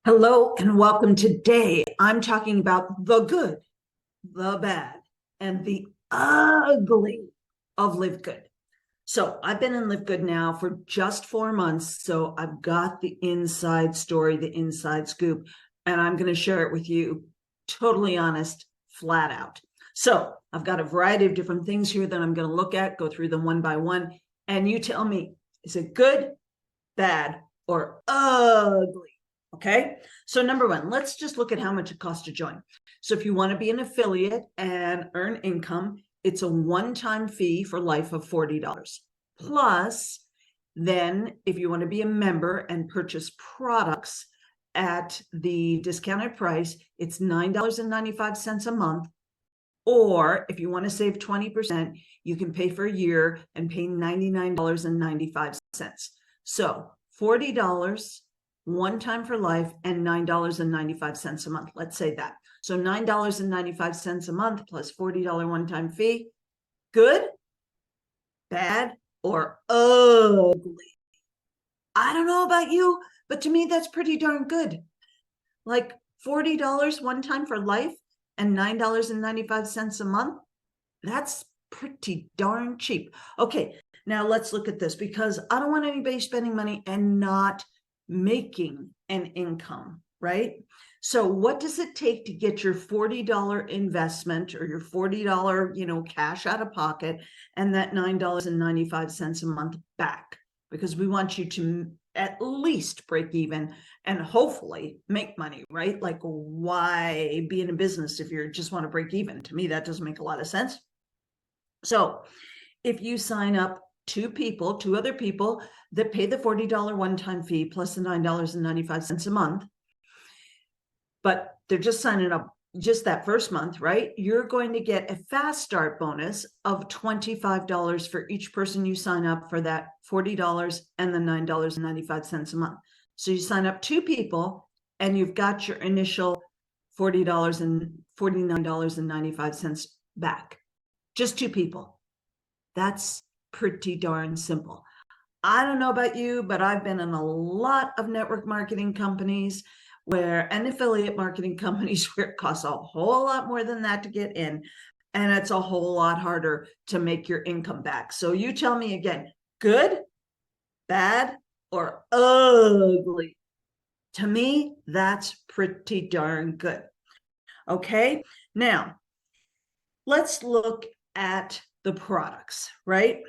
Hello and welcome. Today, I'm talking about the good, the bad, and the ugly of LiveGood. So I've been in LiveGood now for just 4 months. So I've got the inside story, the inside scoop, and I'm going to share it with you totally honest, flat out. So I've got a variety of different things here that I'm going to look at, go through them one by one. And you tell me, is it good, bad, or ugly? Okay, so number one, let's just look at how much it costs to join. So if you want to be an affiliate and earn income, it's a one-time fee for life of $40. Plus, then if you want to be a member and purchase products at the discounted price, it's $9.95 a month. Or if you want to save 20%, you can pay for a year and pay $99.95. So $40 one time for life and $9.95 a month. Let's say that. So $9.95 a month plus $40 one-time fee. Good, bad, or ugly? I don't know about you, but to me, that's pretty darn good. Like $40 one time for life and $9.95 a month. That's pretty darn cheap. Okay, now let's look at this because I don't want anybody spending money and not making an income, right? So what does it take to get your $40 investment or your $40, cash out of pocket and that $9.95 a month back? Because we want you to at least break even and hopefully make money, right? Like, why be in a business if you just want to break even? To me, that doesn't make a lot of sense. So if you sign up two other people that pay the $40 one-time fee plus the $9.95 a month, but they're just signing up just that first month, right? You're going to get a fast start bonus of $25 for each person you sign up for that $40 and the $9.95 a month. So you sign up two people and you've got your initial $40 and $49.95 back. Just two people. That's pretty darn simple. I don't know about you, but I've been in a lot of network marketing companies and affiliate marketing companies where it costs a whole lot more than that to get in. And it's a whole lot harder to make your income back. So you tell me again, good, bad, or ugly? To me, that's pretty darn good. Okay, now let's look at the products, right?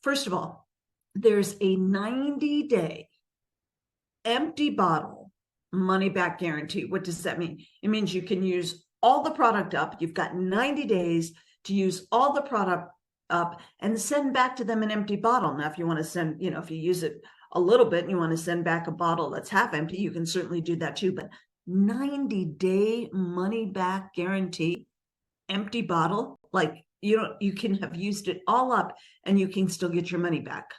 First of all, there's a 90-day empty bottle money back guarantee. What does that mean? It means you can use all the product up. You've got 90 days to use all the product up and send back to them an empty bottle. Now, if you want to send, if you use it a little bit and you want to send back a bottle that's half empty, you can certainly do that too. But 90-day money back guarantee, empty bottle, like you can have used it all up and you can still get your money back.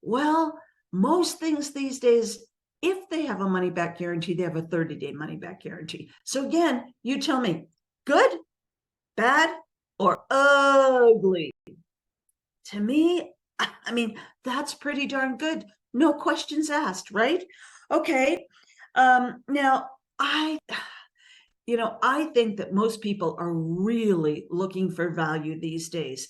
Well, most things these days, if they have a money back guarantee, they have a 30-day money back guarantee. So again, you tell me, good, bad, or ugly? To me, I mean, that's pretty darn good. No questions asked, right? Okay. Now I think that most people are really looking for value these days.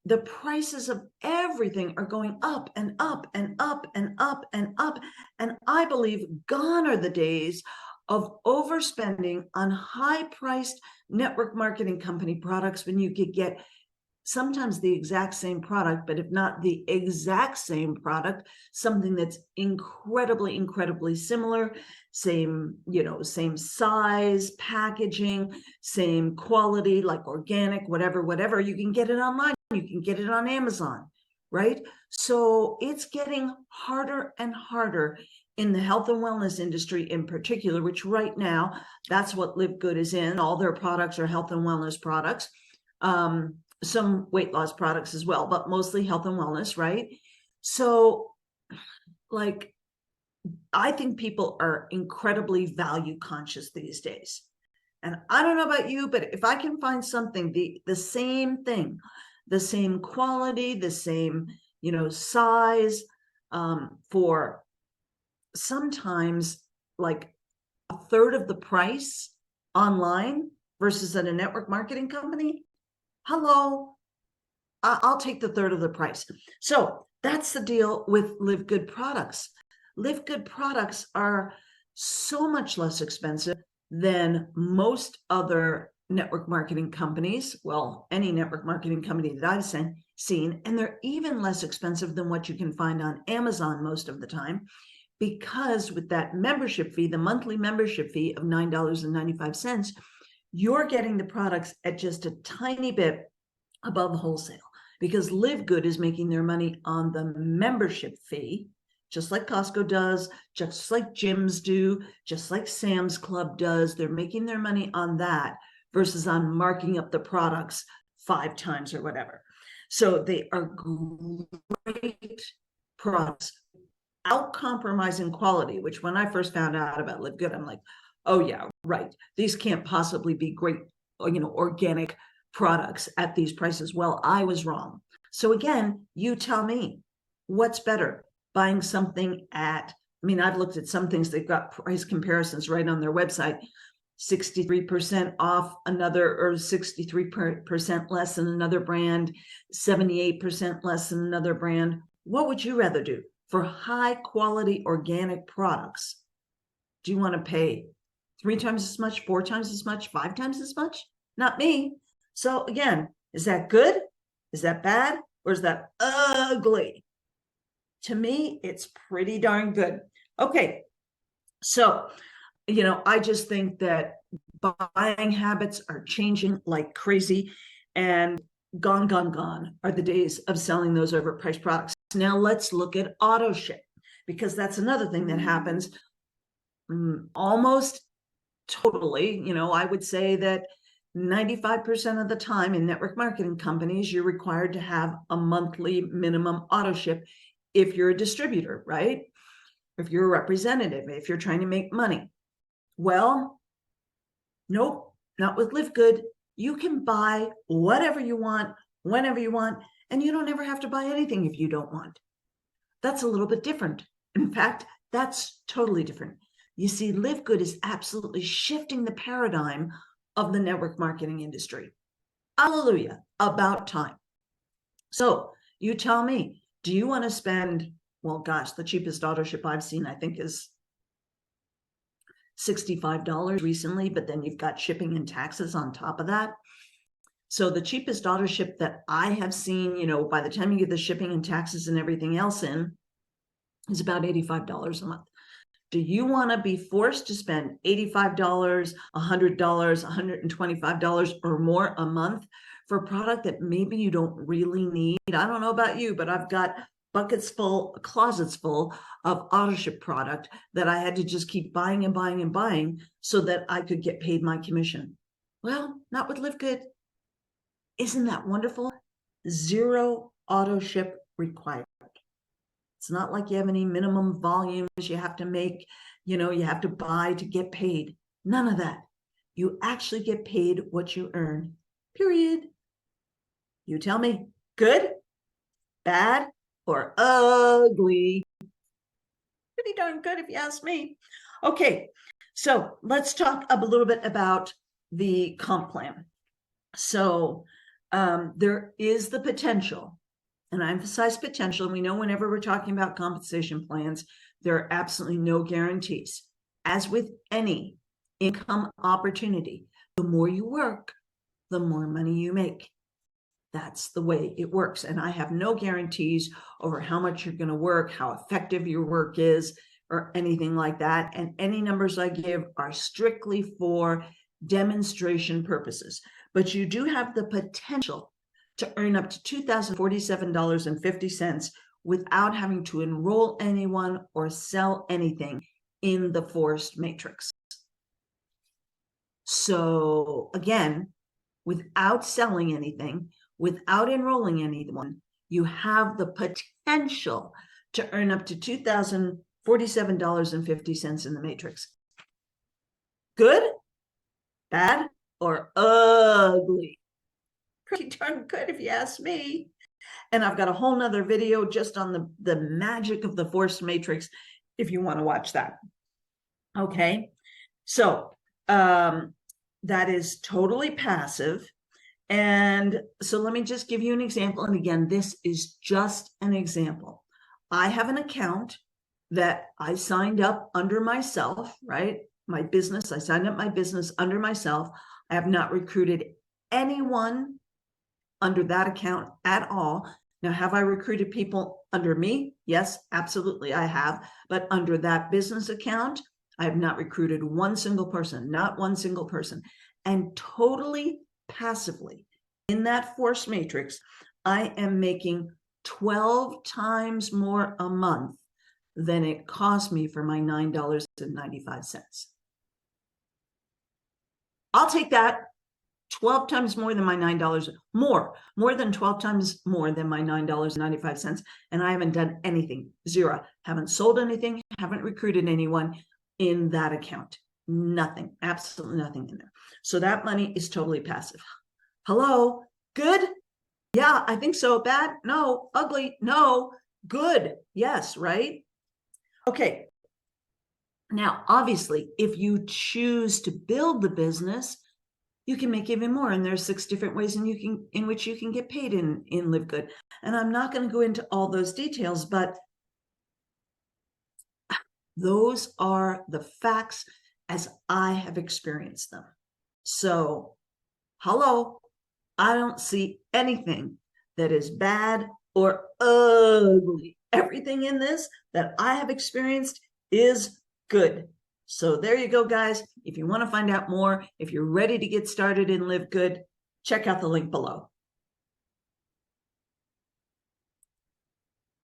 The prices of everything are going up and up and up and up and up. And I believe gone are the days of overspending on high-priced network marketing company products when you could get sometimes the exact same product, but if not the exact same product, something that's incredibly, incredibly similar, same size, packaging, same quality, like organic, whatever, you can get it online. You can get it on Amazon, right? So it's getting harder and harder in the health and wellness industry in particular, which right now, that's what LiveGood is in. All their products are health and wellness products. Some weight loss products as well, but mostly health and wellness, right? So I think people are incredibly value conscious these days. And I don't know about you, but if I can find something, the same thing, the same quality, the same, size, for sometimes like third of the price online versus at a network marketing company, hello, I'll take the third of the price. So that's the deal with LiveGood products. LiveGood products are so much less expensive than most other network marketing companies. Well, any network marketing company that I've seen, and they're even less expensive than what you can find on Amazon most of the time, because with that membership fee, the monthly membership fee of $9.95, you're getting the products at just a tiny bit above wholesale, because LiveGood is making their money on the membership fee, just like Costco does, just like gyms do, just like Sam's Club does. They're making their money on that versus on marking up the products 5 times or whatever. So they are great products, without compromising quality, which when I first found out about LiveGood, I'm like, oh yeah, right. These can't possibly be great, organic products at these prices. Well, I was wrong. So again, you tell me, what's better? Buying something at, I've looked at some things, they've got price comparisons right on their website, 63% off another, or 63% less than another brand, 78% less than another brand. What would you rather do? For high quality organic products, do you want to pay 3 times as much, 4 times as much, 5 times as much? Not me. So again, is that good? Is that bad? Or is that ugly? To me, it's pretty darn good. Okay. So, I just think that buying habits are changing like crazy, and gone are the days of selling those overpriced products. Now let's look at Autoship, because that's another thing that happens almost totally. I would say that 95% of the time in network marketing companies, you're required to have a monthly minimum Autoship if you're a distributor, right? If you're a representative, if you're trying to make money. Well, nope, not with LiveGood. You can buy whatever you want, whenever you want, and you don't ever have to buy anything if you don't want. That's a little bit different. In fact, that's totally different. You see, LiveGood is absolutely shifting the paradigm of the network marketing industry. Hallelujah, about time. So you tell me, do you want to spend, well, gosh, the cheapest Autoship I've seen, I think, is $65 recently, but then you've got shipping and taxes on top of that. So the cheapest Autoship that I have seen, by the time you get the shipping and taxes and everything else in, is about $85 a month. Do you want to be forced to spend $85, $100, $125 or more a month for a product that maybe you don't really need? I don't know about you, but I've got buckets full, closets full of Autoship product that I had to just keep buying and buying and buying so that I could get paid my commission. Well, not with LiveGood. Isn't that wonderful? 0 Autoship required. It's not like you have any minimum volumes you have to make, you have to buy to get paid. None of that. You actually get paid what you earn, period. You tell me, good, bad, or ugly? Pretty darn good if you ask me. Okay, so let's talk a little bit about the comp plan. So there is the potential, and I emphasize potential. We know whenever we're talking about compensation plans, there are absolutely no guarantees. As with any income opportunity, the more you work, the more money you make. That's the way it works. And I have no guarantees over how much you're going to work, how effective your work is, or anything like that. And any numbers I give are strictly for demonstration purposes. But you do have the potential to earn up to $2,047.50 without having to enroll anyone or sell anything in the forced matrix. So again, without selling anything, without enrolling anyone, you have the potential to earn up to $2,047.50 in the matrix. Good, bad, or ugly? Pretty darn good if you ask me. And I've got a whole nother video just on the magic of the forced matrix if you want to watch that. Okay. So that is totally passive. And so let me just give you an example. And again, this is just an example. I have an account that I signed up under myself, right? My business, I signed up my business under myself. I have not recruited anyone under that account at all. Now, have I recruited people under me? Yes, absolutely, I have. But under that business account, I have not recruited one single person, not one single person. And totally passively in that force matrix, I am making 12 times more a month than it cost me for my $9.95. I'll take that. 12 times more than my $9, more than 12 times more than my $9.95. And I haven't done anything, zero. Haven't sold anything, haven't recruited anyone in that account. Nothing, absolutely nothing in there. So that money is totally passive. Hello, good? Yeah, I think so. Bad? No. Ugly? No. Good? Yes, right? Okay. Now, obviously, if you choose to build the business, you can make even more. And there's 6 different ways in which you can get paid in LiveGood. And I'm not going to go into all those details, but those are the facts as I have experienced them. So, hello, I don't see anything that is bad or ugly. Everything in this that I have experienced is good. So there you go, guys. If you want to find out more, if you're ready to get started in LiveGood, check out the link below.